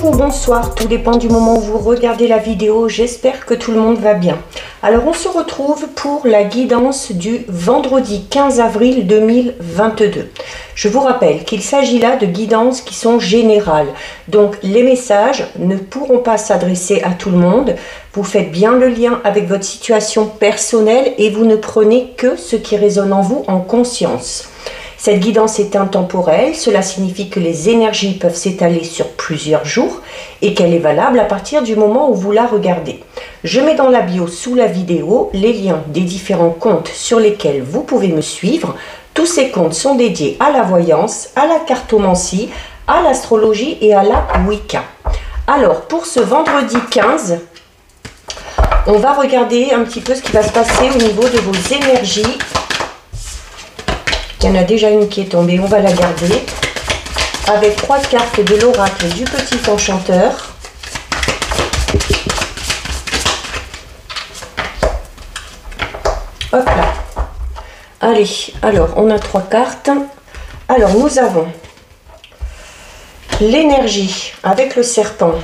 Bonjour ou bonsoir, tout dépend du moment où vous regardez la vidéo, j'espère que tout le monde va bien. Alors on se retrouve pour la guidance du vendredi 15 avril 2022. Je vous rappelle qu'il s'agit là de guidances qui sont générales, donc les messages ne pourront pas s'adresser à tout le monde. Vous faites bien le lien avec votre situation personnelle et vous ne prenez que ce qui résonne en vous en conscience. Cette guidance est intemporelle, cela signifie que les énergies peuvent s'étaler sur plusieurs jours et qu'elle est valable à partir du moment où vous la regardez. Je mets dans la bio sous la vidéo les liens des différents comptes sur lesquels vous pouvez me suivre. Tous ces comptes sont dédiés à la voyance, à la cartomancie, à l'astrologie et à la Wicca. Alors pour ce vendredi 15, on va regarder un petit peu ce qui va se passer au niveau de vos énergies. Il y en a déjà une qui est tombée, on va la garder. Avec 3 cartes de l'oracle du petit enchanteur. Hop là. Allez, alors on a 3 cartes. Alors nous avons l'énergie avec le serpent.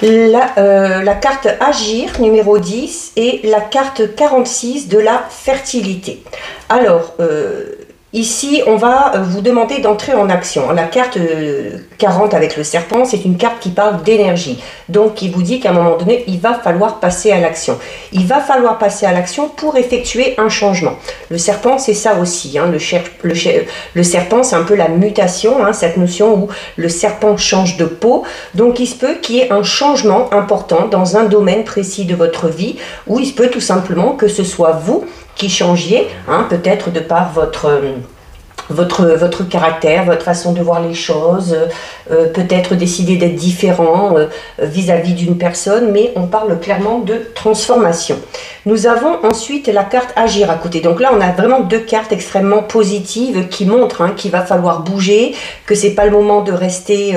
La carte Agir numéro 10 et la carte 46 de la fertilité. Alors, ici, on va vous demander d'entrer en action. La carte 40 avec le serpent, c'est une carte qui parle d'énergie. Donc, qui vous dit qu'à un moment donné, il va falloir passer à l'action. Il va falloir passer à l'action pour effectuer un changement. Le serpent, c'est ça aussi. Hein. Le serpent, c'est un peu la mutation, hein, cette notion où le serpent change de peau. Donc, il se peut qu'il y ait un changement important dans un domaine précis de votre vie, où il se peut tout simplement que ce soit vous qui changiez, hein, peut-être de par votre caractère, votre façon de voir les choses, peut-être décider d'être différent vis-à-vis d'une personne, mais on parle clairement de transformation. Nous avons ensuite la carte Agir à côté. Donc là, on a vraiment 2 cartes extrêmement positives qui montrent qu'il va falloir bouger, que c'est pas le moment de rester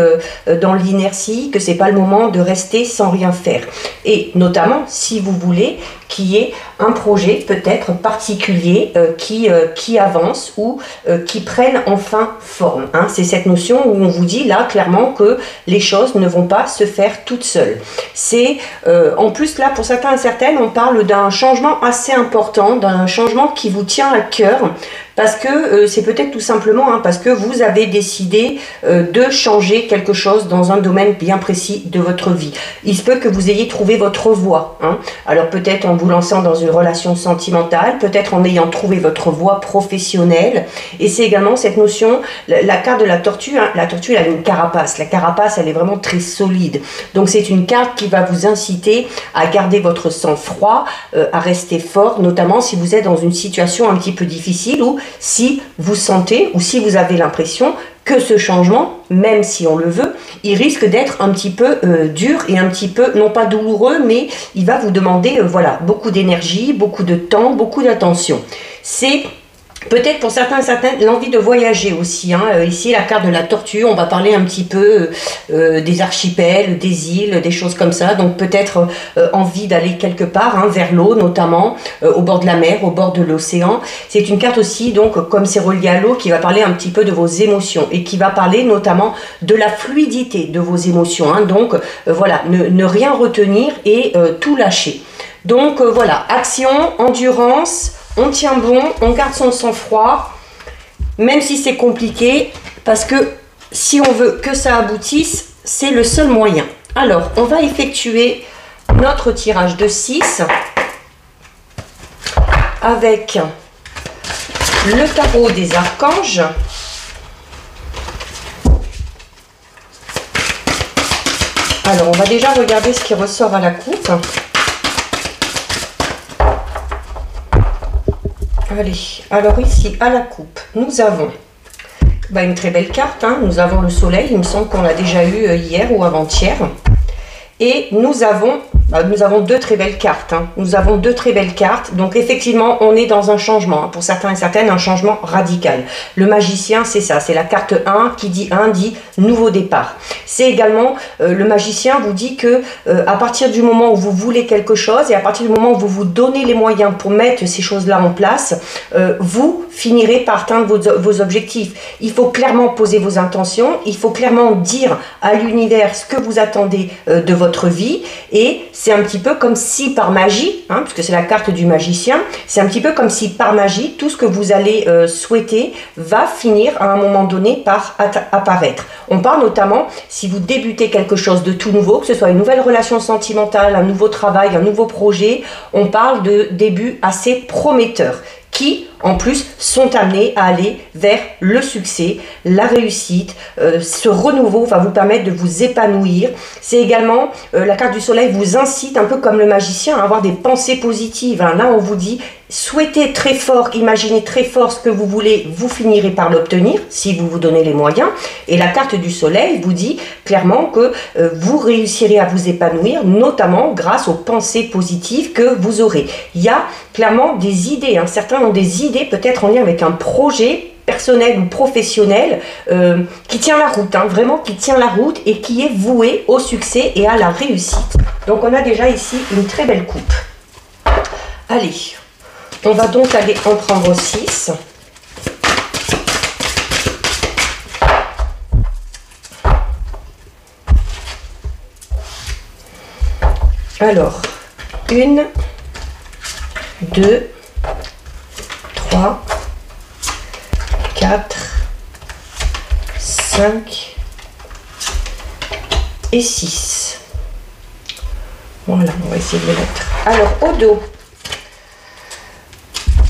dans l'inertie, que c'est pas le moment de rester sans rien faire. Et notamment, si vous voulez, qu'il y ait un projet peut-être particulier qui avance ou qui prenne enfin forme. Hein. C'est cette notion où on vous dit là clairement que les choses ne vont pas se faire toutes seules. C'est en plus là pour certains et certaines on parle d'un changement assez important, d'un changement qui vous tient à cœur. Parce que c'est peut-être tout simplement parce que vous avez décidé de changer quelque chose dans un domaine bien précis de votre vie. Il se peut que vous ayez trouvé votre voie. Hein. Alors peut-être en vous lançant dans une relation sentimentale, peut-être en ayant trouvé votre voie professionnelle. Et c'est également cette notion, la carte de la tortue, hein, la tortue elle a une carapace. La carapace elle est vraiment très solide. Donc c'est une carte qui va vous inciter à garder votre sang-froid, à rester fort, notamment si vous êtes dans une situation un petit peu difficile ou si vous sentez ou si vous avez l'impression que ce changement, même si on le veut, il risque d'être un petit peu dur et un petit peu, non pas douloureux, mais il va vous demander voilà, beaucoup d'énergie, beaucoup de temps, beaucoup d'attention. C'est peut-être pour certains et certaines l'envie de voyager aussi. Hein. Ici, la carte de la tortue, on va parler un petit peu des archipels, des îles, des choses comme ça. Donc peut-être envie d'aller quelque part, vers l'eau notamment, au bord de la mer, au bord de l'océan. C'est une carte aussi, donc comme c'est relié à l'eau, qui va parler un petit peu de vos émotions et qui va parler notamment de la fluidité de vos émotions. Hein. Donc voilà, ne rien retenir et tout lâcher. Donc voilà, action, endurance. On tient bon, on garde son sang-froid, même si c'est compliqué, parce que si on veut que ça aboutisse, c'est le seul moyen. Alors, on va effectuer notre tirage de 6 avec le tarot des archanges. Alors, on va déjà regarder ce qui ressort à la coupe. Allez, alors ici, à la coupe, nous avons une très belle carte. Hein. Nous avons le soleil, il me semble qu'on l'a déjà eu hier ou avant-hier. Et nous avons nous avons deux très belles cartes. Hein. Nous avons deux très belles cartes. Donc effectivement, on est dans un changement. Hein. Pour certains et certaines, un changement radical. Le magicien, c'est ça. C'est la carte 1 qui dit 1 dit nouveau départ. C'est également, le magicien vous dit que à partir du moment où vous voulez quelque chose et à partir du moment où vous vous donnez les moyens pour mettre ces choses-là en place, vous finirez par atteindre vos objectifs. Il faut clairement poser vos intentions. Il faut clairement dire à l'univers ce que vous attendez de votre vie. Et c'est un petit peu comme si par magie, hein, puisque c'est la carte du magicien, c'est un petit peu comme si par magie, tout ce que vous allez souhaiter va finir à un moment donné par apparaître. On parle notamment, si vous débutez quelque chose de tout nouveau, que ce soit une nouvelle relation sentimentale, un nouveau travail, un nouveau projet, on parle de début assez prometteur, qui, en plus, sont amenés à aller vers le succès, la réussite. Ce renouveau va vous permettre de vous épanouir. C'est également, la carte du soleil vous incite, un peu comme le magicien, à avoir des pensées positives. Hein. Là, on vous dit, souhaitez très fort, imaginez très fort ce que vous voulez, vous finirez par l'obtenir, si vous vous donnez les moyens. Et la carte du soleil vous dit clairement que vous réussirez à vous épanouir, notamment grâce aux pensées positives que vous aurez. Il y a clairement des idées, hein. Certains ont des idées peut-être en lien avec un projet personnel ou professionnel qui tient la route, hein, vraiment qui tient la route et qui est voué au succès et à la réussite. Donc on a déjà ici une très belle coupe. Allez, on va donc aller en prendre 6. Alors, 1, 2, 3, 4, 5 et 6. Voilà, on va essayer de les mettre. Alors, au dos.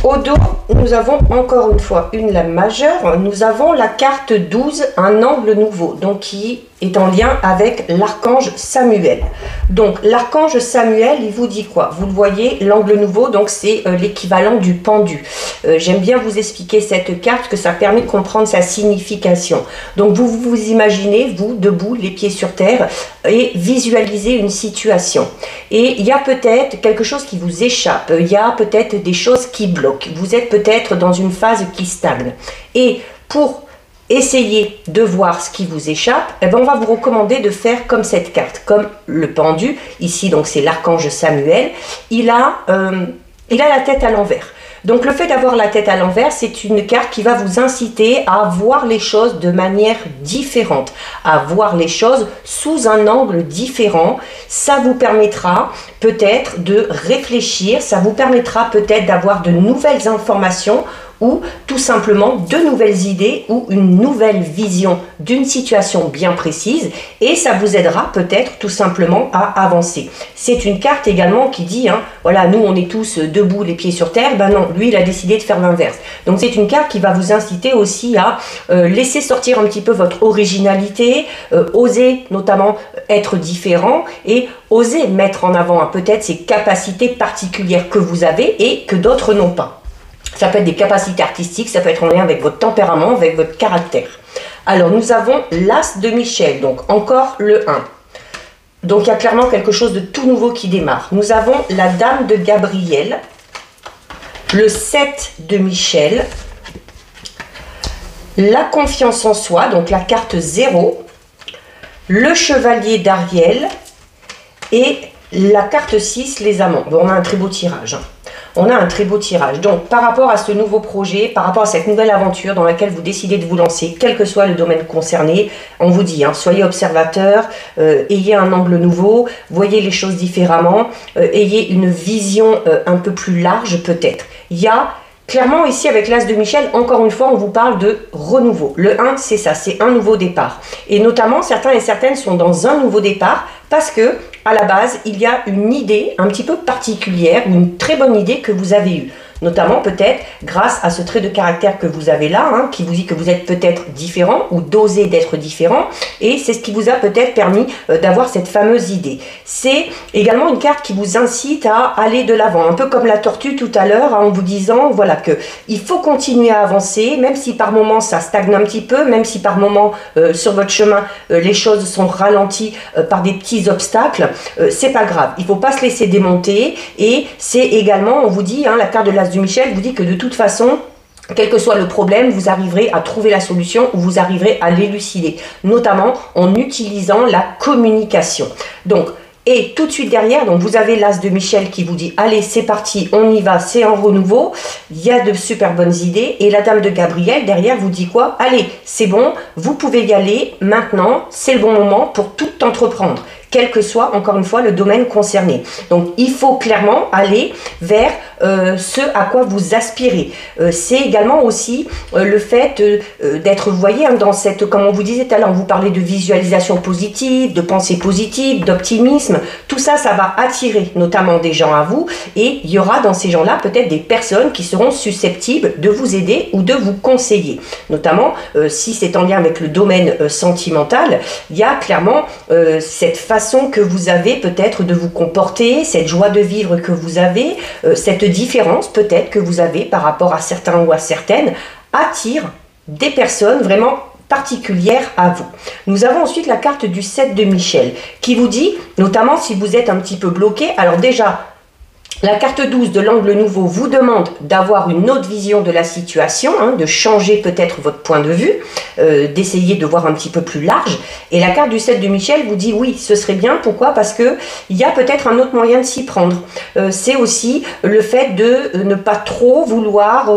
Au dos, nous avons encore une fois une lame majeure. Nous avons la carte 12, un angle nouveau, donc qui est en lien avec l'archange Samuel. Donc l'archange Samuel, il vous dit quoi? Vous le voyez, l'angle nouveau, donc c'est l'équivalent du pendu. J'aime bien vous expliquer cette carte, que ça permet de comprendre sa signification. Donc vous imaginez, vous, debout, les pieds sur terre, et visualisez une situation. Et il y a peut-être quelque chose qui vous échappe, il y a peut-être des choses qui bloquent. Vous êtes peut-être dans une phase qui stagne. Et pour essayez de voir ce qui vous échappe, eh ben on va vous recommander de faire comme cette carte, comme le pendu. Ici, donc c'est l'archange Samuel. Il a la tête à l'envers. Donc le fait d'avoir la tête à l'envers, c'est une carte qui va vous inciter à voir les choses de manière différente, à voir les choses sous un angle différent. Ça vous permettra peut-être de réfléchir, ça vous permettra peut-être d'avoir de nouvelles informations ou tout simplement de nouvelles idées ou une nouvelle vision d'une situation bien précise, et ça vous aidera peut-être tout simplement à avancer. C'est une carte également qui dit, hein, voilà, nous on est tous debout les pieds sur terre, ben non, lui il a décidé de faire l'inverse. Donc c'est une carte qui va vous inciter aussi à laisser sortir un petit peu votre originalité, oser notamment être différent et oser mettre en avant peut-être ces capacités particulières que vous avez et que d'autres n'ont pas. Ça peut être des capacités artistiques, ça peut être en lien avec votre tempérament, avec votre caractère. Alors, nous avons l'As de Michel, donc encore le 1. Donc, il y a clairement quelque chose de tout nouveau qui démarre. Nous avons la Dame de Gabriel, le 7 de Michel, la confiance en soi, donc la carte 0, le Chevalier d'Ariel et la carte 6, les amants. Bon, on a un très beau tirage, hein. On a un très beau tirage. Donc, par rapport à ce nouveau projet, par rapport à cette nouvelle aventure dans laquelle vous décidez de vous lancer, quel que soit le domaine concerné, on vous dit, hein, soyez observateur, ayez un angle nouveau, voyez les choses différemment, ayez une vision un peu plus large peut-être. Il y a clairement ici avec l'As de Michel, encore une fois, on vous parle de renouveau. Le 1, c'est ça, c'est un nouveau départ. Et notamment, certains et certaines sont dans un nouveau départ parce que à la base, il y a une idée un petit peu particulière, une très bonne idée que vous avez eue. notamment peut-être grâce à ce trait de caractère que vous avez là, hein, qui vous dit que vous êtes peut-être différent ou d'oser d'être différent, et c'est ce qui vous a peut-être permis d'avoir cette fameuse idée. C'est également une carte qui vous incite à aller de l'avant, un peu comme la tortue tout à l'heure, hein, en vous disant voilà que il faut continuer à avancer, même si par moments ça stagne un petit peu, même si par moments sur votre chemin les choses sont ralenties par des petits obstacles, c'est pas grave, il faut pas se laisser démonter. Et c'est également, on vous dit, hein, la carte de l'As du Michel vous dit que de toute façon, quel que soit le problème, vous arriverez à trouver la solution ou vous arriverez à l'élucider, notamment en utilisant la communication. Donc, et tout de suite derrière, donc vous avez l'As de Michel qui vous dit allez, c'est parti, on y va, c'est un renouveau, il y a de super bonnes idées. Et la Dame de Gabriel derrière vous dit quoi? Allez, c'est bon, vous pouvez y aller maintenant, c'est le bon moment pour tout entreprendre, quel que soit, encore une fois, le domaine concerné. Donc, il faut clairement aller vers ce à quoi vous aspirez. C'est également aussi le fait d'être, vous voyez, hein, dans cette, comme on vous disait tout à l'heure, on vous parlait de visualisation positive, de pensée positive, d'optimisme. Tout ça, ça va attirer notamment des gens à vous, et il y aura dans ces gens-là peut-être des personnes qui seront susceptibles de vous aider ou de vous conseiller. Notamment, si c'est en lien avec le domaine sentimental, il y a clairement cette façon que vous avez peut-être de vous comporter, cette joie de vivre que vous avez, cette différence peut-être que vous avez par rapport à certains ou à certaines, attire des personnes vraiment particulières à vous. Nous avons ensuite la carte du 7 de Michel qui vous dit, notamment si vous êtes un petit peu bloqué, alors déjà, la carte 12 de l'angle nouveau vous demande d'avoir une autre vision de la situation, hein, de changer peut-être votre point de vue, d'essayer de voir un petit peu plus large. Et la carte du 7 de Michel vous dit oui, ce serait bien. Pourquoi? Parce qu'il y a peut-être un autre moyen de s'y prendre. C'est aussi le fait de ne pas trop vouloir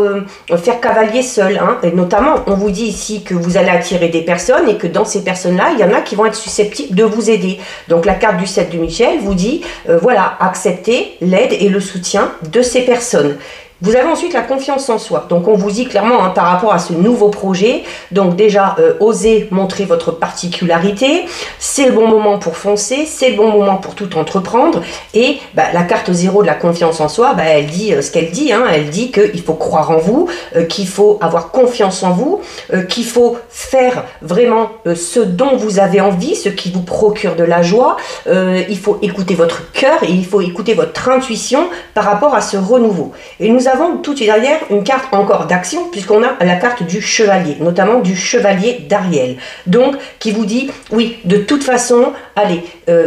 faire cavalier seul. Hein. Et notamment, on vous dit ici que vous allez attirer des personnes et que dans ces personnes-là, il y en a qui vont être susceptibles de vous aider. Donc la carte du 7 de Michel vous dit, voilà, acceptez l'aide et le soutien de ces personnes. Vous avez ensuite la confiance en soi. Donc on vous dit clairement, hein, par rapport à ce nouveau projet, donc déjà osez montrer votre particularité, c'est le bon moment pour foncer, c'est le bon moment pour tout entreprendre. Et la carte 0 de la confiance en soi, elle dit ce qu'elle dit, hein, elle dit qu'il faut croire en vous, qu'il faut avoir confiance en vous, qu'il faut faire vraiment ce dont vous avez envie, ce qui vous procure de la joie, il faut écouter votre cœur et il faut écouter votre intuition par rapport à ce renouveau. Et nous avons tout de suite derrière une carte encore d'action, puisqu'on a la carte du chevalier, notamment du chevalier d'Ariel. Donc, qui vous dit, oui, de toute façon, allez,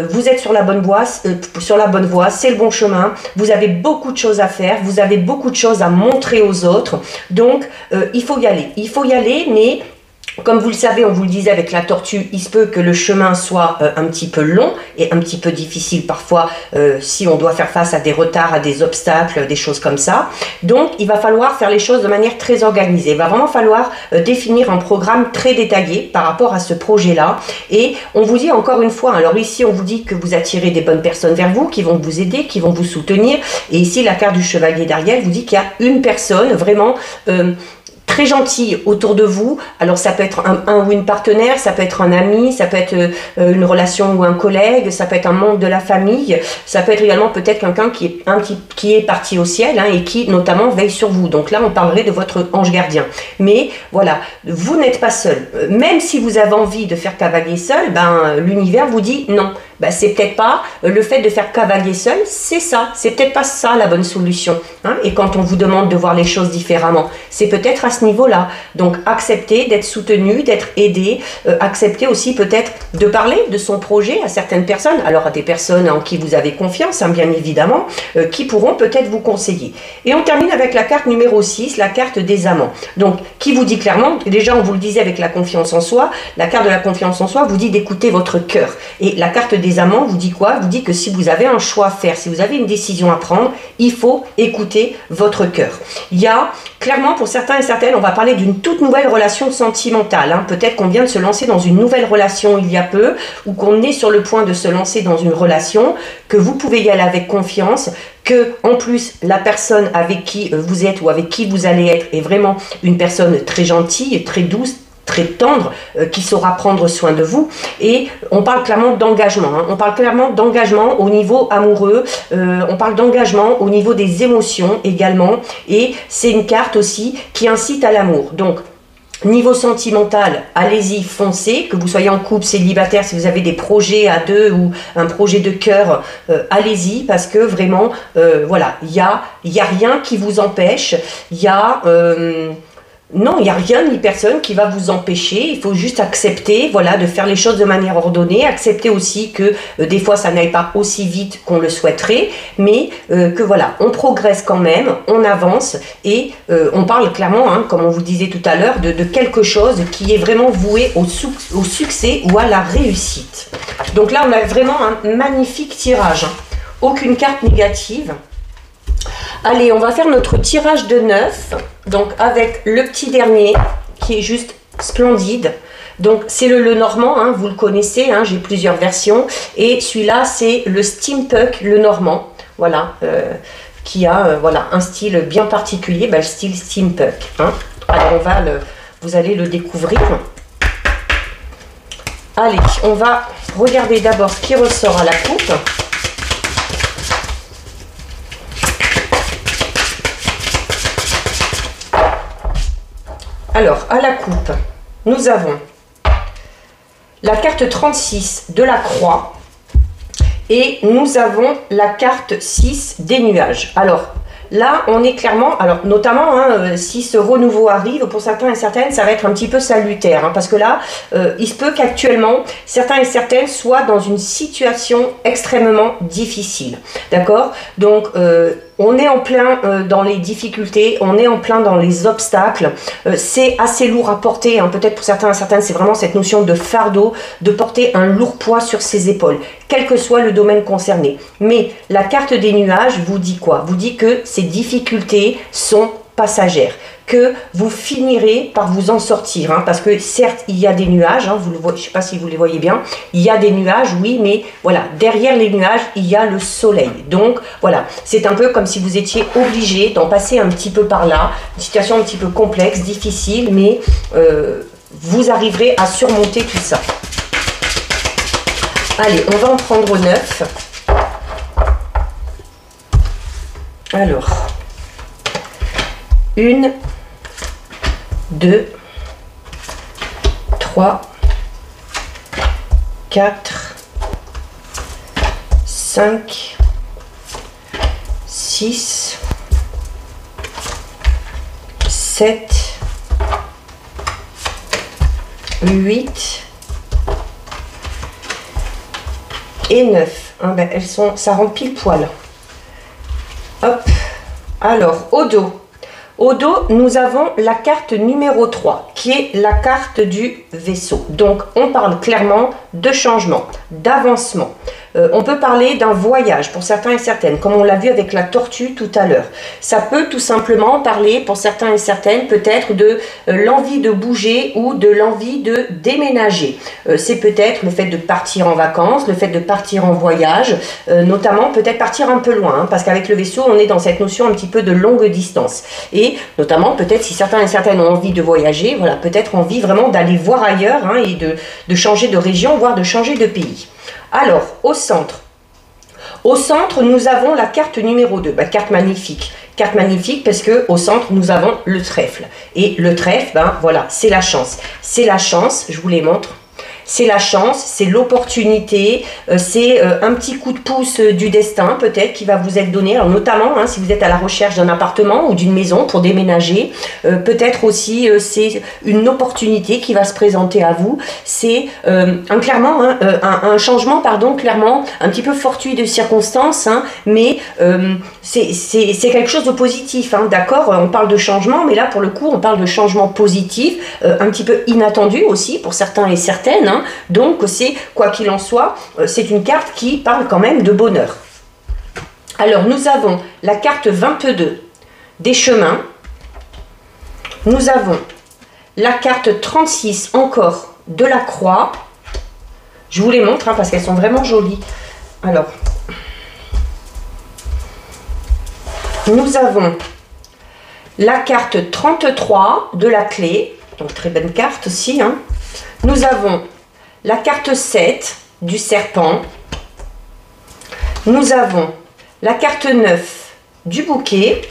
vous êtes sur la bonne voie, c'est le bon chemin, vous avez beaucoup de choses à faire, vous avez beaucoup de choses à montrer aux autres, donc il faut y aller, mais comme vous le savez, on vous le disait avec la tortue, il se peut que le chemin soit un petit peu long et un petit peu difficile parfois si on doit faire face à des retards, à des obstacles, des choses comme ça. Donc, il va falloir faire les choses de manière très organisée. Il va vraiment falloir définir un programme très détaillé par rapport à ce projet-là. Et on vous dit encore une fois, alors ici, on vous dit que vous attirez des bonnes personnes vers vous, qui vont vous aider, qui vont vous soutenir. Et ici, la carte du chevalier d'Ariel vous dit qu'il y a une personne vraiment très gentille autour de vous. Alors ça peut être un ou une partenaire, ça peut être un ami, ça peut être une relation ou un collègue, ça peut être un membre de la famille, ça peut être également peut-être quelqu'un qui est parti au ciel, hein, et qui notamment veille sur vous. Donc là on parlerait de votre ange gardien. Mais voilà, vous n'êtes pas seul. Même si vous avez envie de faire cavalier seul, l'univers vous dit non. C'est peut-être pas le fait de faire cavalier seul, c'est ça, c'est peut-être pas ça la bonne solution, hein. Et quand on vous demande de voir les choses différemment, c'est peut-être à ce niveau-là. Donc accepter d'être soutenu, d'être aidé, accepter aussi peut-être de parler de son projet à certaines personnes, alors à des personnes en qui vous avez confiance, hein, bien évidemment, qui pourront peut-être vous conseiller. Et on termine avec la carte numéro 6, la carte des amants. Donc qui vous dit clairement, déjà on vous le disait avec la confiance en soi, la carte de la confiance en soi vous dit d'écouter votre cœur. Et la carte des amants vous dit quoi? Vous dit que si vous avez un choix à faire, si vous avez une décision à prendre, il faut écouter votre cœur. Il y a clairement pour certains et certaines, on va parler d'une toute nouvelle relation sentimentale, hein. Peut-être qu'on vient de se lancer dans une nouvelle relation il y a peu, ou qu'on est sur le point de se lancer dans une relation, que vous pouvez y aller avec confiance, que en plus la personne avec qui vous êtes ou avec qui vous allez être est vraiment une personne très gentille, très douce, très tendre, qui saura prendre soin de vous. Et on parle clairement d'engagement. Hein. On parle clairement d'engagement au niveau amoureux. On parle d'engagement au niveau des émotions également. Et c'est une carte aussi qui incite à l'amour. Donc, niveau sentimental, allez-y, foncez, que vous soyez en couple, célibataire, si vous avez des projets à deux ou un projet de cœur, allez-y, parce que vraiment, voilà, il y a rien qui vous empêche, non, il n'y a rien ni personne qui va vous empêcher, il faut juste accepter, voilà, de faire les choses de manière ordonnée, accepter aussi que des fois ça n'aille pas aussi vite qu'on le souhaiterait, mais que voilà, on progresse quand même, on avance et on parle clairement, hein, comme on vous disait tout à l'heure, de quelque chose qui est vraiment voué au succès ou à la réussite. Donc là, on a vraiment un magnifique tirage, hein. Aucune carte négative. Allez, on va faire notre tirage de 9, donc avec le petit dernier qui est juste splendide. Donc c'est le Normand, hein, vous le connaissez, hein, j'ai plusieurs versions. Et celui-là, c'est le Steampunk, le Normand, voilà, qui a voilà, un style bien particulier, le style Steampunk. Hein. Alors vous allez le découvrir. Allez, on va regarder d'abord ce qui ressort à la coupe. Alors, à la coupe, nous avons la carte 36 de la croix et nous avons la carte 6 des nuages. Alors, là, on est clairement, alors notamment, hein, si ce renouveau arrive, pour certains et certaines, ça va être un petit peu salutaire, hein, parce que là, il se peut qu'actuellement, certains et certaines soient dans une situation extrêmement difficile, d'accord? Donc, on est en plein dans les difficultés, on est en plein dans les obstacles, c'est assez lourd à porter, hein. Peut-être pour certains et certaines, c'est vraiment cette notion de fardeau, de porter un lourd poids sur ses épaules, quel que soit le domaine concerné. Mais la carte des nuages vous dit quoi? Vous dit que ces difficultés sont passagères, que vous finirez par vous en sortir, hein, parce que certes il y a des nuages, hein, vous le voyez, je ne sais pas si vous les voyez bien, il y a des nuages, oui, mais voilà, derrière les nuages il y a le soleil. Donc voilà, c'est un peu comme si vous étiez obligé d'en passer un petit peu par là, une situation un petit peu complexe, difficile, mais vous arriverez à surmonter tout ça. Allez, on va en prendre 9. Alors, 1, 2, 3, 4, 5, 6, 7, 8 et 9. Hein, elles sont, ça rentre pile poil. Hop. Alors, au dos. Au dos, nous avons la carte numéro 3, qui est la carte du vaisseau. Donc, on parle clairement de changement, d'avancement. On peut parler d'un voyage pour certains et certaines, comme on l'a vu avec la tortue tout à l'heure. Ça peut tout simplement parler pour certains et certaines peut-être de l'envie de bouger ou de l'envie de déménager. C'est peut-être le fait de partir en vacances, le fait de partir en voyage, notamment peut-être partir un peu loin, hein, parce qu'avec le vaisseau, on est dans cette notion un petit peu de longue distance. Et notamment peut-être si certains et certaines ont envie de voyager, voilà, peut-être envie vraiment d'aller voir ailleurs, hein, et de changer de région, voire de changer de pays. Alors, au centre, nous avons la carte numéro 2, carte magnifique parce que au centre, nous avons le trèfle. Et le trèfle, voilà, c'est la chance. C'est la chance, je vous les montre. C'est la chance, c'est l'opportunité, c'est un petit coup de pouce du destin peut-être qui va vous être donné, alors notamment hein, si vous êtes à la recherche d'un appartement ou d'une maison pour déménager, peut-être aussi c'est une opportunité qui va se présenter à vous, c'est clairement hein, un changement, pardon, clairement un petit peu fortuit de circonstances, hein, mais c'est quelque chose de positif, hein, d'accord, on parle de changement, mais là pour le coup on parle de changement positif, un petit peu inattendu aussi pour certains et certaines, hein. Donc c'est, quoi qu'il en soit, c'est une carte qui parle quand même de bonheur. Alors nous avons la carte 22 des chemins, nous avons la carte 36 encore de la croix, je vous les montre hein, parce qu'elles sont vraiment jolies. Alors, nous avons la carte 33 de la clé, Donc très bonne carte aussi. Hein. Nous avons la carte 7 du serpent. Nous avons la carte 9 du bouquet.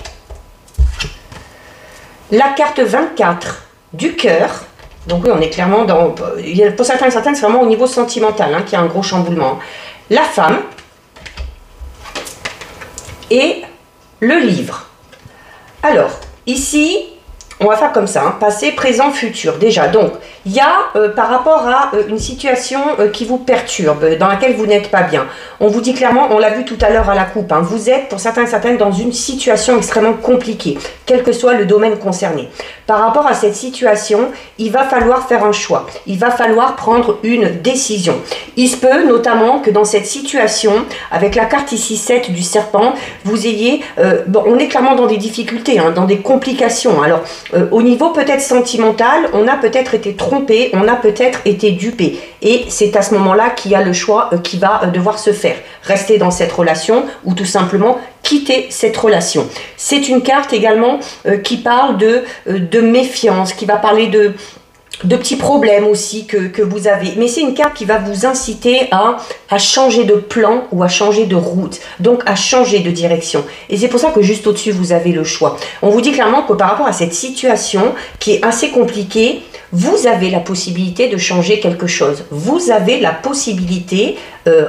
La carte 24 du cœur. Donc oui, on est clairement dans... Pour certains et certaines, c'est vraiment au niveau sentimental hein, qu'il y a un gros chamboulement. La femme. Et le livre. Alors, ici, on va faire comme ça, hein, passé, présent, futur. Déjà, donc, il y a par rapport à une situation qui vous perturbe, dans laquelle vous n'êtes pas bien. On vous dit clairement, on l'a vu tout à l'heure à la coupe, hein, vous êtes pour certains et certaines dans une situation extrêmement compliquée, quel que soit le domaine concerné. Par rapport à cette situation, il va falloir faire un choix. Il va falloir prendre une décision. Il se peut notamment que dans cette situation, avec la carte ici 7 du serpent, vous ayez... bon, on est clairement dans des difficultés, hein, dans des complications. Alors, au niveau peut-être sentimental, on a peut-être été trompé, on a peut-être été dupé. Et c'est à ce moment-là qu'il y a le choix qui va devoir se faire. Rester dans cette relation ou tout simplement quitter cette relation. C'est une carte également qui parle de méfiance, qui va parler de petits problèmes aussi que vous avez. Mais c'est une carte qui va vous inciter à changer de plan ou à changer de route. Donc à changer de direction. Et c'est pour ça que juste au-dessus, vous avez le choix. On vous dit clairement que par rapport à cette situation qui est assez compliquée, vous avez la possibilité de changer quelque chose. Vous avez la possibilité,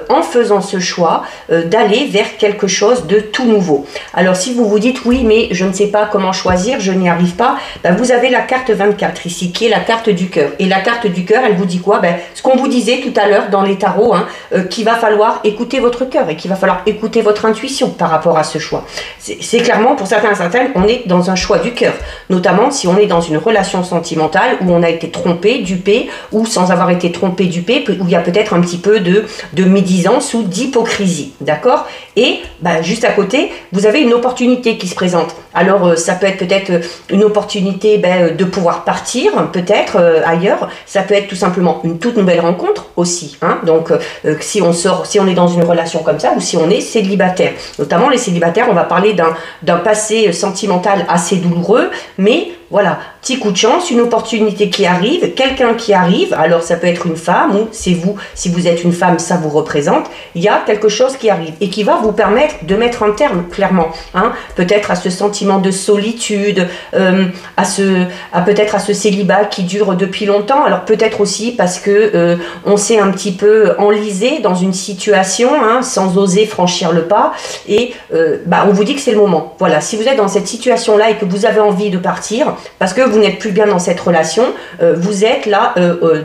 en faisant ce choix, d'aller vers quelque chose de tout nouveau. Alors si vous vous dites, oui, mais je ne sais pas comment choisir, je n'y arrive pas, ben, vous avez la carte 24 ici, qui est la carte du cœur. Et la carte du cœur, elle vous dit quoi? Ben, ce qu'on vous disait tout à l'heure dans les tarots, hein, qu'il va falloir écouter votre cœur et qu'il va falloir écouter votre intuition par rapport à ce choix. C'est clairement, pour certains et certaines, on est dans un choix du cœur. Notamment si on est dans une relation sentimentale où on a été trompé, dupé, ou sans avoir été trompé, dupé, où il y a peut-être un petit peu de médisance ou d'hypocrisie, d'accord? Et bah, juste à côté, vous avez une opportunité qui se présente. Alors ça peut être une opportunité de pouvoir partir, peut-être ailleurs. Ça peut être tout simplement une toute nouvelle rencontre aussi. Hein? Donc si on est dans une relation comme ça, ou si on est célibataire. Notamment les célibataires, on va parler d'un passé sentimental assez douloureux, mais voilà, petit coup de chance, une opportunité qui arrive, quelqu'un qui arrive, alors ça peut être une femme ou c'est vous, si vous êtes une femme, ça vous représente, il y a quelque chose qui arrive et qui va vous permettre de mettre un terme, clairement, hein, peut-être à ce sentiment de solitude, peut-être à ce célibat qui dure depuis longtemps, alors peut-être aussi parce que on s'est un petit peu enlisé dans une situation, hein, sans oser franchir le pas, et on vous dit que c'est le moment. Voilà, si vous êtes dans cette situation-là et que vous avez envie de partir, parce que vous n'êtes plus bien dans cette relation, vous êtes là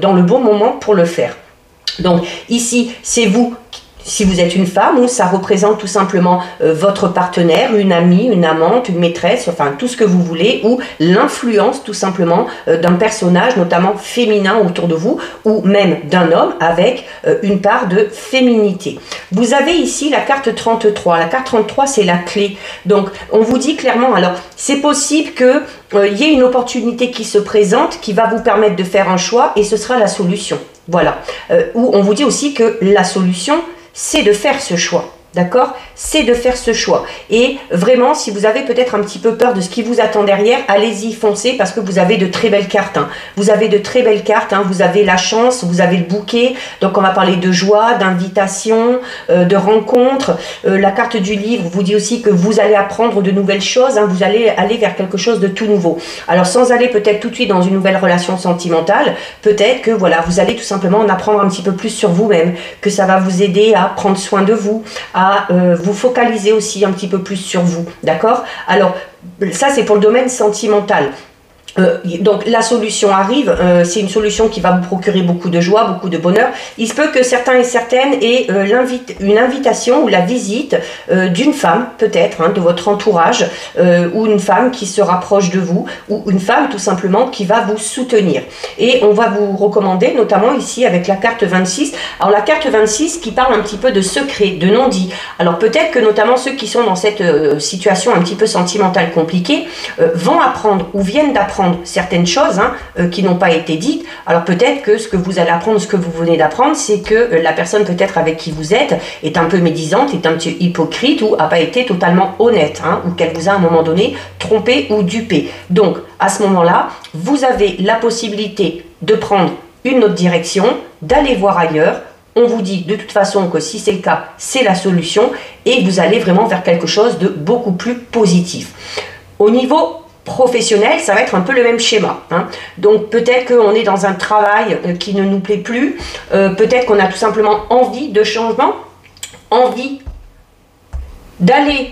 dans le bon moment pour le faire. Donc ici, c'est vous, si vous êtes une femme, ou ça représente tout simplement votre partenaire, une amie, une amante, une maîtresse, enfin tout ce que vous voulez, ou l'influence tout simplement d'un personnage, notamment féminin autour de vous, ou même d'un homme avec une part de féminité. Vous avez ici la carte 33. La carte 33, c'est la clé. Donc on vous dit clairement, alors c'est possible que il y ait une opportunité qui se présente, qui va vous permettre de faire un choix, et ce sera la solution. Voilà. Où on vous dit aussi que la solution, c'est de faire ce choix. D'accord? C'est de faire ce choix. Et vraiment, si vous avez peut-être un petit peu peur de ce qui vous attend derrière, allez-y, foncez, parce que vous avez de très belles cartes. Hein. Vous avez de très belles cartes. Hein. Vous avez la chance, vous avez le bouquet. Donc, on va parler de joie, d'invitation, de rencontre. La carte du livre vous dit aussi que vous allez apprendre de nouvelles choses. Hein. Vous allez aller vers quelque chose de tout nouveau. Alors, sans aller peut-être tout de suite dans une nouvelle relation sentimentale, peut-être que voilà, vous allez tout simplement en apprendre un petit peu plus sur vous-même, que ça va vous aider à prendre soin de vous, à vous focaliser aussi un petit peu plus sur vous, d'accord? Alors, ça c'est pour le domaine sentimental. Donc la solution arrive, c'est une solution qui va vous procurer beaucoup de joie, beaucoup de bonheur. Il se peut que certains et certaines aient une invitation ou la visite d'une femme, peut-être, hein, de votre entourage, ou une femme qui se rapproche de vous, ou une femme tout simplement qui va vous soutenir. Et on va vous recommander, notamment ici avec la carte 26, alors la carte 26 qui parle un petit peu de secret, de non-dit. Alors peut-être que notamment ceux qui sont dans cette situation un petit peu sentimentale compliquée vont apprendre ou viennent d'apprendre apprendre certaines choses qui n'ont pas été dites. Alors peut-être que ce que vous allez apprendre, ce que vous venez d'apprendre, c'est que la personne peut-être avec qui vous êtes est un peu médisante, est un petit hypocrite ou n'a pas été totalement honnête, ou qu'elle vous a à un moment donné trompé ou dupé. Donc à ce moment-là, vous avez la possibilité de prendre une autre direction, d'aller voir ailleurs. On vous dit de toute façon que si c'est le cas, c'est la solution et vous allez vraiment vers quelque chose de beaucoup plus positif. Au niveau professionnel, ça va être un peu le même schéma. Donc peut-être qu'on est dans un travail qui ne nous plaît plus, peut-être qu'on a tout simplement envie de changement, envie d'aller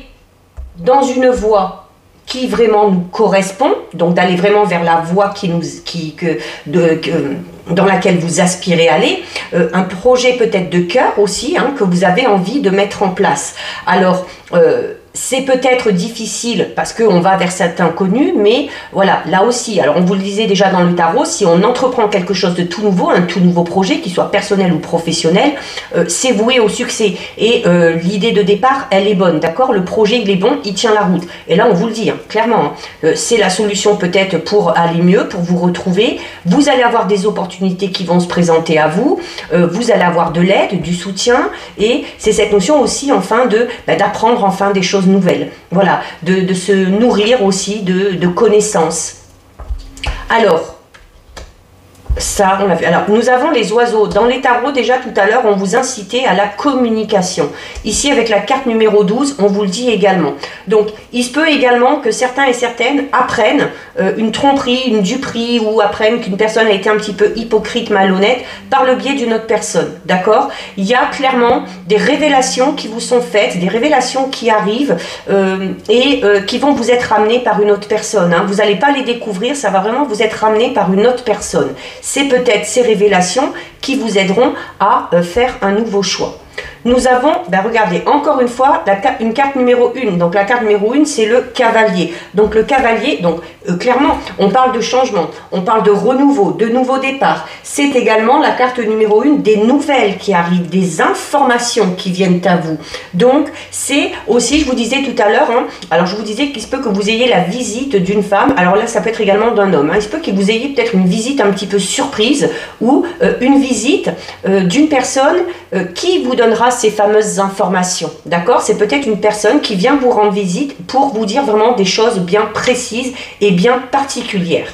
dans une voie qui vraiment nous correspond, donc d'aller vraiment vers la voie dans laquelle vous aspirez à aller, un projet peut-être de cœur aussi, que vous avez envie de mettre en place. Alors, c'est peut-être difficile parce qu'on va vers cet inconnu, mais voilà, là aussi, alors on vous le disait déjà dans le tarot, si on entreprend quelque chose de tout nouveau, un tout nouveau projet, qu'il soit personnel ou professionnel, c'est voué au succès. Et l'idée de départ, elle est bonne, d'accord? Le projet, il est bon, il tient la route. Et là, on vous le dit, clairement, c'est la solution peut-être pour aller mieux, pour vous retrouver. Vous allez avoir des opportunités qui vont se présenter à vous, vous allez avoir de l'aide, du soutien, et c'est cette notion aussi, enfin, d'apprendre enfin des choses nouvelles, voilà, de se nourrir aussi de connaissances. Alors, ça, on l'a vu. Alors, nous avons les oiseaux. Dans les tarots, déjà tout à l'heure, on vous incitait à la communication. Ici, avec la carte numéro 12, on vous le dit également. Donc, il se peut également que certains et certaines apprennent une tromperie, une duperie, ou apprennent qu'une personne a été un petit peu hypocrite, malhonnête, par le biais d'une autre personne. D'accord? Il y a clairement des révélations qui vous sont faites, des révélations qui arrivent et qui vont vous être ramenées par une autre personne. Vous n'allez pas les découvrir, ça va vraiment vous être ramené par une autre personne. C'est peut-être ces révélations qui vous aideront à faire un nouveau choix. Nous avons, regardez, encore une fois, une carte numéro 1. Donc la carte numéro 1, c'est le cavalier. Donc le cavalier, donc clairement, on parle de changement, on parle de renouveau, de nouveau départ. C'est également la carte numéro 1 des nouvelles qui arrivent, des informations qui viennent à vous. Donc c'est aussi, je vous disais tout à l'heure, alors je vous disais qu'il se peut que vous ayez la visite d'une femme. Alors là, ça peut être également d'un homme. Il se peut que vous ayez peut-être une visite un petit peu surprise ou une visite d'une personne qui vous donnera ces fameuses informations, d'accord? C'est peut-être une personne qui vient vous rendre visite pour vous dire vraiment des choses bien précises et bien particulières.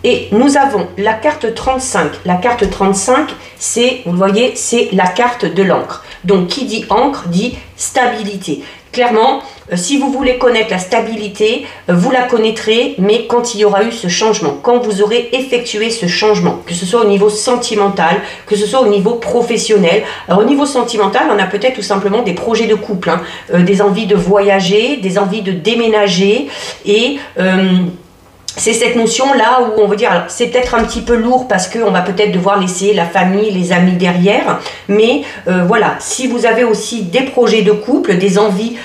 Et nous avons la carte 35. La carte 35, c'est, vous le voyez, c'est la carte de l'encre. Donc, qui dit encre, dit stabilité. Clairement, si vous voulez connaître la stabilité, vous la connaîtrez, mais quand il y aura eu ce changement, quand vous aurez effectué ce changement, que ce soit au niveau sentimental, que ce soit au niveau professionnel. Alors au niveau sentimental, on a peut-être tout simplement des projets de couple, des envies de voyager, des envies de déménager et... c'est cette notion-là où on veut dire, c'est peut-être un petit peu lourd parce qu'on va peut-être devoir laisser la famille, les amis derrière, mais voilà, si vous avez aussi des projets de couple, des envies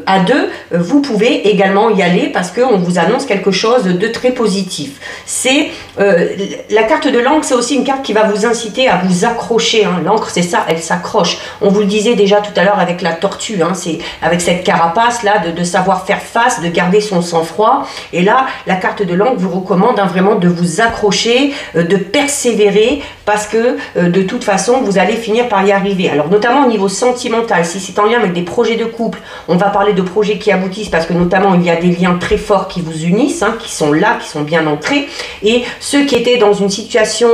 à deux, vous pouvez également y aller parce qu'on vous annonce quelque chose de très positif. C'est la carte de l'encre, c'est aussi une carte qui va vous inciter à vous accrocher. L'encre, c'est ça, elle s'accroche. On vous le disait déjà tout à l'heure avec la tortue, c'est avec cette carapace-là de savoir faire face, de garder son sang-froid. Et là, la carte de l'encre vous recommande vraiment de vous accrocher, de persévérer parce que de toute façon vous allez finir par y arriver. Alors notamment au niveau sentimental, si c'est en lien avec des projets de couple, on va parler de projets qui aboutissent parce que notamment il y a des liens très forts qui vous unissent, qui sont là, qui sont bien ancrés, et ceux qui étaient dans une situation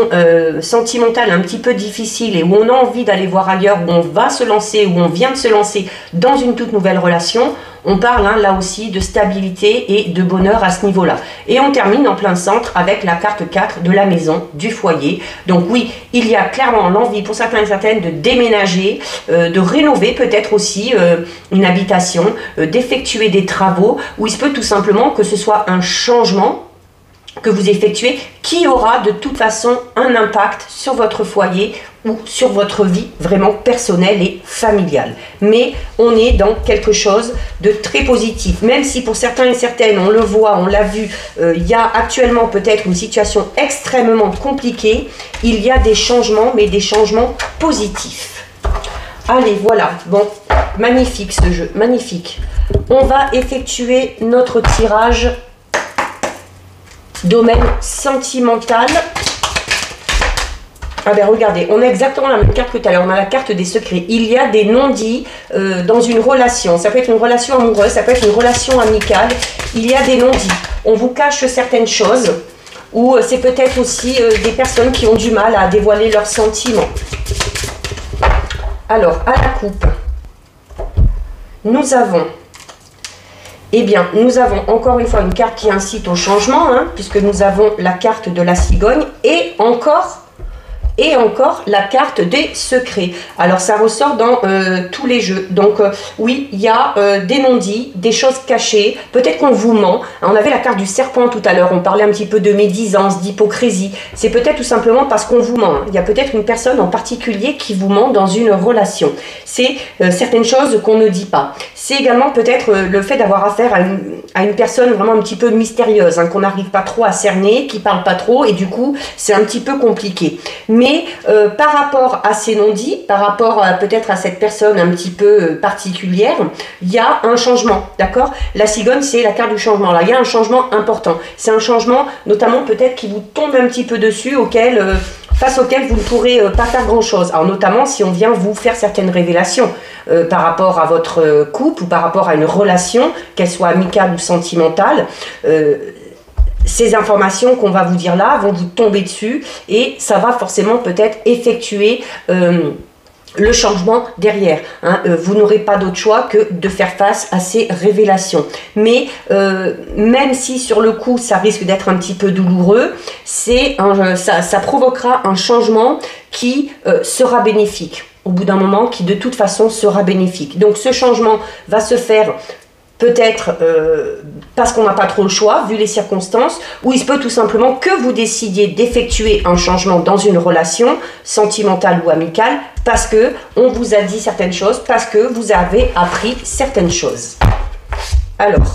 sentimentale un petit peu difficile et où on a envie d'aller voir ailleurs, où on va se lancer, où on vient de se lancer dans une toute nouvelle relation, on parle là aussi de stabilité et de bonheur à ce niveau-là. Et on termine en plein centre avec la carte 4 de la maison, du foyer. Donc oui, il y a clairement l'envie pour certains et certaines de déménager, de rénover peut-être aussi une habitation, d'effectuer des travaux, où il se peut tout simplement que ce soit un changement que vous effectuez qui aura de toute façon un impact sur votre foyer ou sur votre vie vraiment personnelle et familiale. Mais on est dans quelque chose de très positif, même si pour certains et certaines, on le voit, on l'a vu, il y a actuellement peut-être une situation extrêmement compliquée, il y a des changements, mais des changements positifs. Allez, voilà, bon, magnifique ce jeu, magnifique. On va effectuer notre tirage domaine sentimental. Ah ben regardez, on a exactement la même carte que tout à l'heure, on a la carte des secrets. Il y a des non-dits dans une relation. Ça peut être une relation amoureuse, ça peut être une relation amicale. Il y a des non-dits. On vous cache certaines choses. Ou c'est peut-être aussi des personnes qui ont du mal à dévoiler leurs sentiments. Alors, à la coupe, nous avons, eh bien, nous avons encore une fois une carte qui incite au changement, hein, puisque nous avons la carte de la cigogne et encore la carte des secrets. Alors ça ressort dans tous les jeux. Donc oui, il y a des non-dits, des choses cachées, peut-être qu'on vous ment. On avait la carte du serpent tout à l'heure, on parlait un petit peu de médisance, d'hypocrisie. C'est peut-être tout simplement parce qu'on vous ment. Il y a peut-être une personne en particulier qui vous ment dans une relation. C'est certaines choses qu'on ne dit pas. C'est également peut-être le fait d'avoir affaire à une personne vraiment un petit peu mystérieuse, hein, qu'on n'arrive pas trop à cerner, qui parle pas trop, et du coup c'est un petit peu compliqué. Mais par rapport à ces non-dits, par rapport peut-être à cette personne un petit peu particulière, il y a un changement, d'accord? La cigogne, c'est la carte du changement. Là, il y a un changement important. C'est un changement, notamment peut-être qui vous tombe un petit peu dessus, face auquel vous ne pourrez pas faire grand-chose. Alors notamment si on vient vous faire certaines révélations par rapport à votre couple ou par rapport à une relation, qu'elle soit amicale ou sentimentale. Ces informations qu'on va vous dire là vont vous tomber dessus et ça va forcément peut-être effectuer le changement derrière. Hein. Vous n'aurez pas d'autre choix que de faire face à ces révélations. Mais même si sur le coup ça risque d'être un petit peu douloureux, ça provoquera un changement qui sera bénéfique. Au bout d'un moment, qui de toute façon sera bénéfique. Donc ce changement va se faire peut-être parce qu'on n'a pas trop le choix, vu les circonstances, ou il se peut tout simplement que vous décidiez d'effectuer un changement dans une relation sentimentale ou amicale, parce que on vous a dit certaines choses, parce que vous avez appris certaines choses. Alors,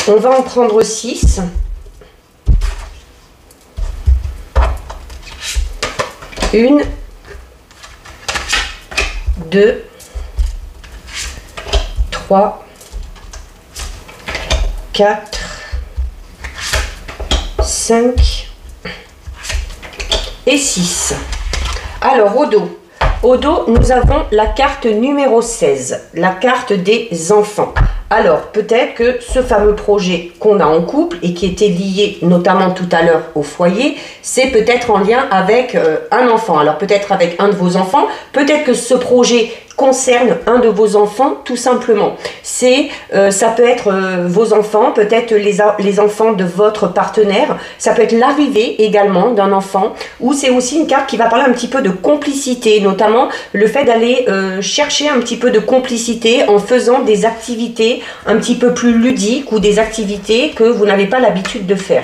on va en prendre 6. Une, 2, 3, 4, 5 et 6. Alors, au dos. Au dos, nous avons la carte numéro 16, la carte des enfants. Alors, peut-être que ce fameux projet qu'on a en couple et qui était lié notamment tout à l'heure au foyer, c'est peut-être en lien avec un enfant. Alors, peut-être avec un de vos enfants, peut-être que ce projet concerne un de vos enfants tout simplement. Ça peut être vos enfants, peut-être les enfants de votre partenaire, ça peut être l'arrivée également d'un enfant, ou c'est aussi une carte qui va parler un petit peu de complicité, notamment le fait d'aller chercher un petit peu de complicité en faisant des activités un petit peu plus ludiques ou des activités que vous n'avez pas l'habitude de faire.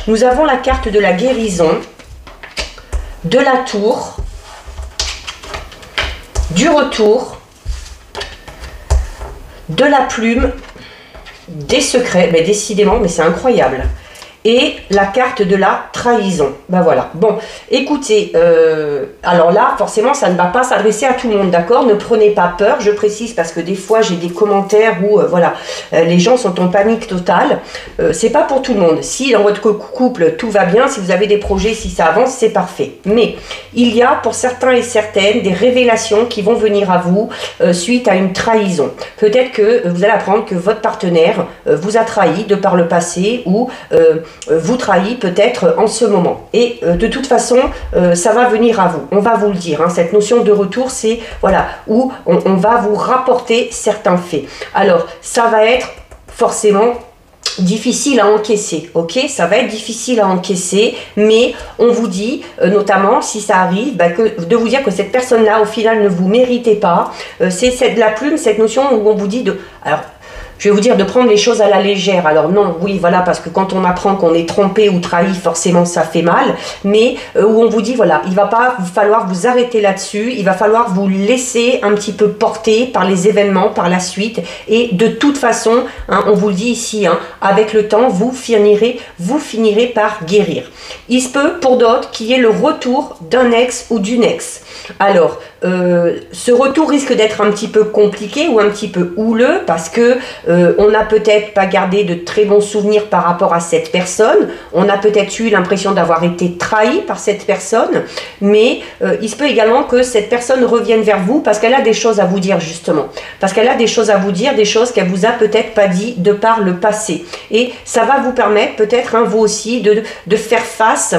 Nous avons la carte de la guérison, de la tour, du retour, de la plume, des secrets, mais décidément, mais c'est incroyable. Et la carte de la trahison. Ben voilà. Bon, écoutez, alors là, forcément, ça ne va pas s'adresser à tout le monde, d'accord? Ne prenez pas peur, je précise, parce que des fois, j'ai des commentaires où, voilà, les gens sont en panique totale. C'est pas pour tout le monde. Si dans votre couple, tout va bien, si vous avez des projets, si ça avance, c'est parfait. Mais il y a, pour certains et certaines, des révélations qui vont venir à vous suite à une trahison. Peut-être que vous allez apprendre que votre partenaire vous a trahi de par le passé ou vous trahit peut-être en ce moment. Et de toute façon, ça va venir à vous. On va vous le dire. Hein. Cette notion de retour, c'est voilà, où on va vous rapporter certains faits. Alors, ça va être forcément difficile à encaisser, ok? Ça va être difficile à encaisser, mais on vous dit, notamment, si ça arrive, de vous dire que cette personne-là, au final, ne vous méritez pas. C'est de la plume, cette notion où on vous dit de... Alors, je vais vous dire de prendre les choses à la légère. Alors non, oui, voilà, parce que quand on apprend qu'on est trompé ou trahi, forcément ça fait mal. Mais où on vous dit, voilà, il va pas falloir vous arrêter là-dessus. Il va falloir vous laisser un petit peu porter par les événements, par la suite. Et de toute façon, hein, on vous le dit ici, hein, avec le temps, vous finirez par guérir. Il se peut pour d'autres qu'il y ait le retour d'un ex ou d'une ex. Alors, ce retour risque d'être un petit peu compliqué ou un petit peu houleux parce que on n'a peut-être pas gardé de très bons souvenirs par rapport à cette personne, on a peut-être eu l'impression d'avoir été trahi par cette personne, mais il se peut également que cette personne revienne vers vous parce qu'elle a des choses à vous dire justement, parce qu'elle a des choses à vous dire, des choses qu'elle vous a peut-être pas dit de par le passé, et ça va vous permettre peut-être vous aussi de faire face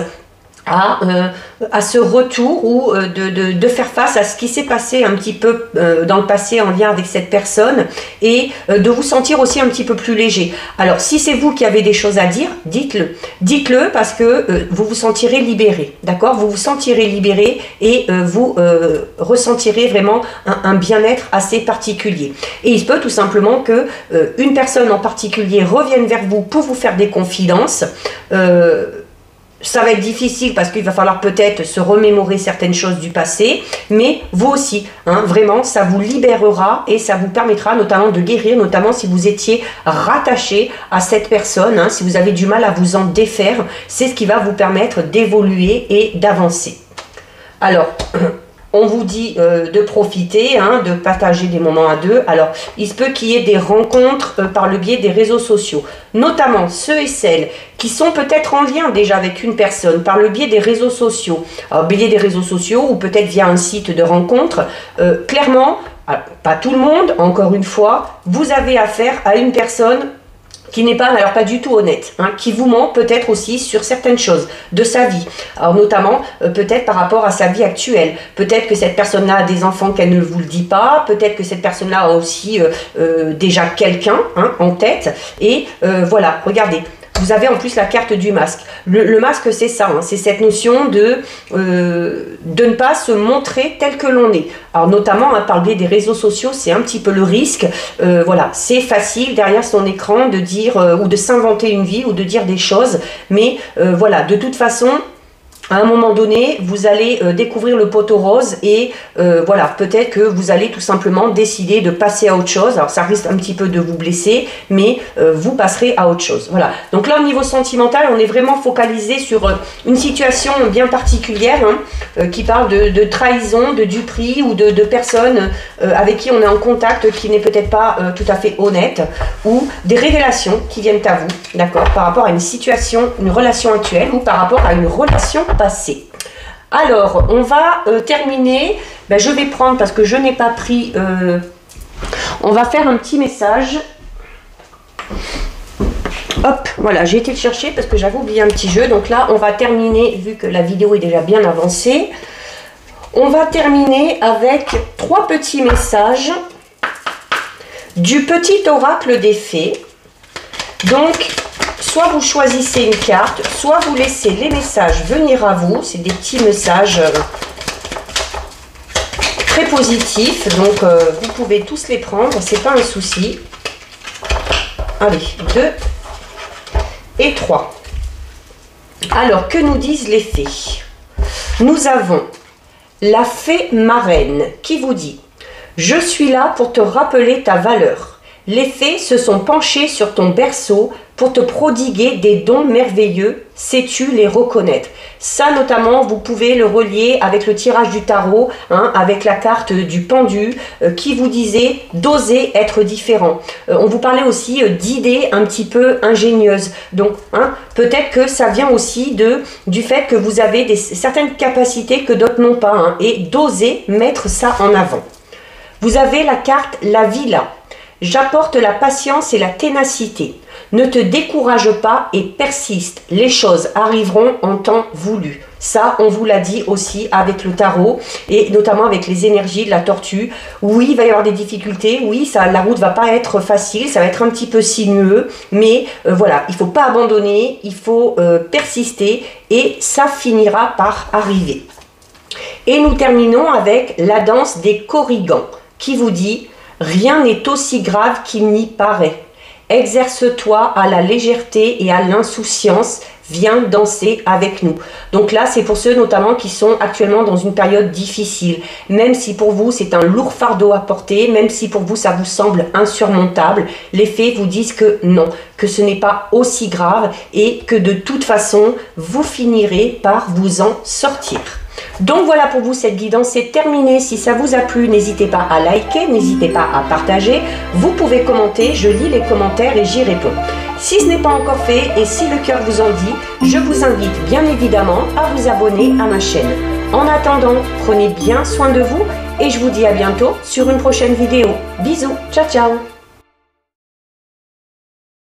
à ce retour ou de faire face à ce qui s'est passé un petit peu dans le passé en lien avec cette personne, et de vous sentir aussi un petit peu plus léger. Alors si c'est vous qui avez des choses à dire, dites-le parce que vous vous sentirez libéré, d'accord, vous vous sentirez libéré et vous ressentirez vraiment un bien-être assez particulier. Et il se peut tout simplement que une personne en particulier revienne vers vous pour vous faire des confidences. Ça va être difficile parce qu'il va falloir peut-être se remémorer certaines choses du passé, mais vous aussi, vraiment, ça vous libérera et ça vous permettra notamment de guérir, notamment si vous étiez rattaché à cette personne, si vous avez du mal à vous en défaire, c'est ce qui va vous permettre d'évoluer et d'avancer. Alors, on vous dit de profiter, de partager des moments à deux. Alors, il se peut qu'il y ait des rencontres par le biais des réseaux sociaux, notamment ceux et celles qui sont peut-être en lien déjà avec une personne par le biais des réseaux sociaux. Alors, biais des réseaux sociaux ou peut-être via un site de rencontre. Clairement, pas tout le monde, encore une fois, vous avez affaire à une personne qui n'est pas, alors pas du tout honnête, qui vous ment peut-être aussi sur certaines choses de sa vie. Alors notamment, peut-être par rapport à sa vie actuelle. Peut-être que cette personne-là a des enfants qu'elle ne vous le dit pas, peut-être que cette personne-là a aussi déjà quelqu'un en tête. Et voilà, regardez. Vous avez en plus la carte du masque. Le masque, c'est ça, c'est cette notion de ne pas se montrer tel que l'on est. Alors notamment, par le biais des réseaux sociaux, c'est un petit peu le risque. Voilà, c'est facile derrière son écran de dire ou de s'inventer une vie ou de dire des choses. Mais voilà, de toute façon, à un moment donné, vous allez découvrir le poteau rose et voilà, peut-être que vous allez tout simplement décider de passer à autre chose. Alors ça risque un petit peu de vous blesser, mais vous passerez à autre chose. Voilà, donc là au niveau sentimental, on est vraiment focalisé sur une situation bien particulière qui parle de trahison, de duperie ou de personnes avec qui on est en contact qui n'est peut-être pas tout à fait honnête, ou des révélations qui viennent à vous, d'accord, par rapport à une situation, une relation actuelle ou par rapport à une relation passé. Alors, on va terminer. Je vais prendre, parce que je n'ai pas pris, on va faire un petit message. Hop, voilà, j'ai été le chercher parce que j'avais oublié un petit jeu. Donc là, on va terminer, vu que la vidéo est déjà bien avancée. On va terminer avec 3 petits messages du petit oracle des fées. Donc, soit vous choisissez une carte, soit vous laissez les messages venir à vous. C'est des petits messages très positifs, donc vous pouvez tous les prendre, c'est pas un souci. Allez, 2 et 3. Alors, que nous disent les fées? Nous avons la fée marraine qui vous dit « Je suis là pour te rappeler ta valeur. Les fées se sont penchées sur ton berceau pour te prodiguer des dons merveilleux. Sais-tu les reconnaître ?» Ça, notamment, vous pouvez le relier avec le tirage du tarot, avec la carte du pendu, qui vous disait d'oser être différent. On vous parlait aussi d'idées un petit peu ingénieuses. Donc, peut-être que ça vient aussi du fait que vous avez certaines capacités que d'autres n'ont pas, et d'oser mettre ça en avant. Vous avez la carte la Villa. J'apporte la patience et la ténacité. Ne te décourage pas et persiste. Les choses arriveront en temps voulu. Ça, on vous l'a dit aussi avec le tarot et notamment avec les énergies de la tortue. Oui, il va y avoir des difficultés. Oui, la route va pas être facile. Ça va être un petit peu sinueux. Mais voilà, il ne faut pas abandonner. Il faut persister et ça finira par arriver. Et nous terminons avec la danse des Korrigans qui vous dit « Rien n'est aussi grave qu'il n'y paraît. Exerce-toi à la légèreté et à l'insouciance. Viens danser avec nous. » Donc là, c'est pour ceux notamment qui sont actuellement dans une période difficile. Même si pour vous, c'est un lourd fardeau à porter, même si pour vous, ça vous semble insurmontable, les fées vous disent que non, que ce n'est pas aussi grave et que de toute façon, vous finirez par vous en sortir. Donc voilà pour vous, cette guidance c'est terminé. Si ça vous a plu, n'hésitez pas à liker, n'hésitez pas à partager. Vous pouvez commenter, je lis les commentaires et j'y réponds. Si ce n'est pas encore fait et si le cœur vous en dit, je vous invite bien évidemment à vous abonner à ma chaîne. En attendant, prenez bien soin de vous et je vous dis à bientôt sur une prochaine vidéo. Bisous, ciao ciao.